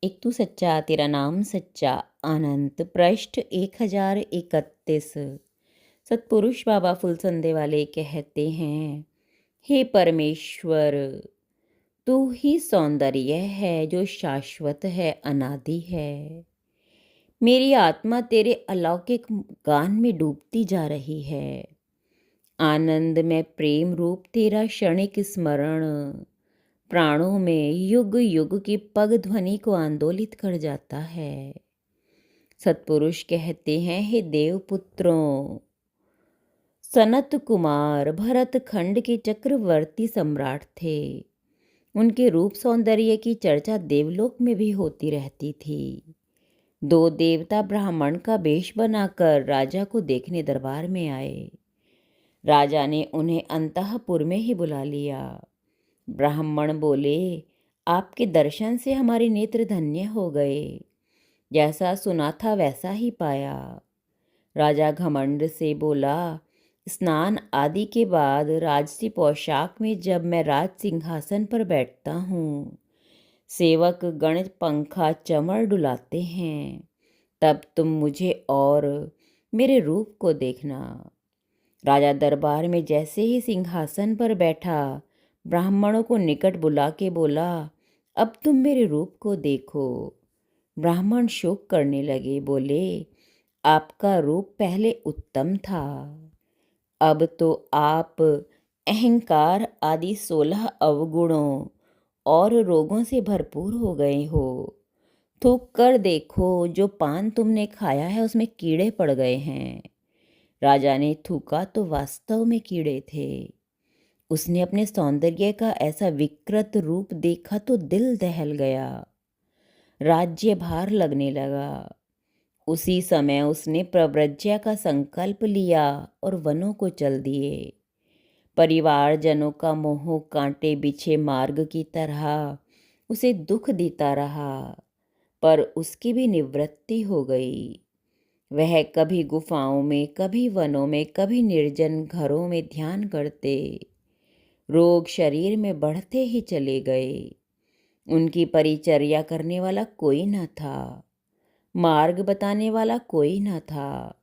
एक तू सच्चा तेरा नाम सच्चा। अनंत पृष्ठ 1031। सतपुरुष बाबा फुलसंदे वाले कहते हैं, हे परमेश्वर, तू ही सौंदर्य है जो शाश्वत है, अनादि है। मेरी आत्मा तेरे अलौकिक गान में डूबती जा रही है। आनंद में प्रेम रूप तेरा क्षणिक स्मरण प्राणों में युग युग की पग ध्वनि को आंदोलित कर जाता है। सतपुरुष कहते हैं, हे देवपुत्रों, सनत कुमार भरत खंड के चक्रवर्ती सम्राट थे। उनके रूप सौंदर्य की चर्चा देवलोक में भी होती रहती थी। दो देवता ब्राह्मण का वेश बनाकर राजा को देखने दरबार में आए। राजा ने उन्हें अंतःपुर में ही बुला लिया। ब्राह्मण बोले, आपके दर्शन से हमारे नेत्र धन्य हो गए। जैसा सुना था वैसा ही पाया। राजा घमंड से बोला, स्नान आदि के बाद राजसी पोशाक में जब मैं राज सिंहासन पर बैठता हूँ, सेवक गण पंखा चमर डुलाते हैं, तब तुम मुझे और मेरे रूप को देखना। राजा दरबार में जैसे ही सिंहासन पर बैठा, ब्राह्मणों को निकट बुला के बोला, अब तुम मेरे रूप को देखो। ब्राह्मण शोक करने लगे, बोले, आपका रूप पहले उत्तम था, अब तो आप अहंकार आदि 16 अवगुणों और रोगों से भरपूर हो गए हो। थूक कर देखो, जो पान तुमने खाया है उसमें कीड़े पड़ गए हैं। राजा ने थूका तो वास्तव में कीड़े थे। उसने अपने सौंदर्य का ऐसा विकृत रूप देखा तो दिल दहल गया। राज्य भार लगने लगा। उसी समय उसने प्रव्रज्या का संकल्प लिया और वनों को चल दिए। परिवारजनों का मोह कांटे बिछे मार्ग की तरह उसे दुख देता रहा, पर उसकी भी निवृत्ति हो गई। वह कभी गुफाओं में, कभी वनों में, कभी निर्जन घरों में ध्यान करते। रोग शरीर में बढ़ते ही चले गए। उनकी परिचर्या करने वाला कोई न था, मार्ग बताने वाला कोई न था।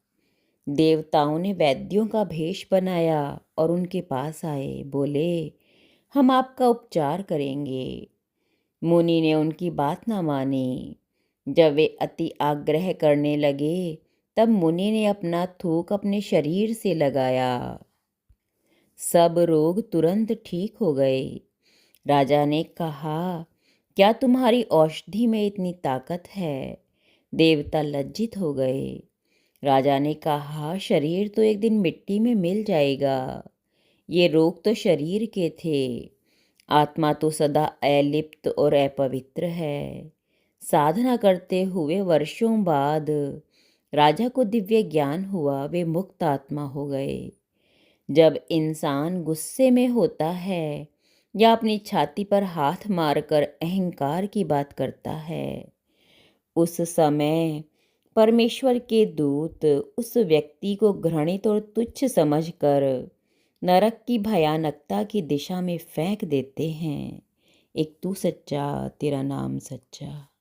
देवताओं ने वैद्यों का भेष बनाया और उनके पास आए, बोले, हम आपका उपचार करेंगे। मुनि ने उनकी बात न मानी। जब वे अति आग्रह करने लगे, तब मुनि ने अपना थूक अपने शरीर से लगाया। सब रोग तुरंत ठीक हो गए। राजा ने कहा, क्या तुम्हारी औषधि में इतनी ताकत है? देवता लज्जित हो गए। राजा ने कहा, शरीर तो एक दिन मिट्टी में मिल जाएगा। ये रोग तो शरीर के थे, आत्मा तो सदा अलिप्त और अपवित्र है। साधना करते हुए वर्षों बाद राजा को दिव्य ज्ञान हुआ, वे मुक्त आत्मा हो गए। जब इंसान गुस्से में होता है या अपनी छाती पर हाथ मारकर अहंकार की बात करता है, उस समय परमेश्वर के दूत उस व्यक्ति को घृणित और तुच्छ समझकर नरक की भयानकता की दिशा में फेंक देते हैं। एक तू सच्चा तेरा नाम सच्चा।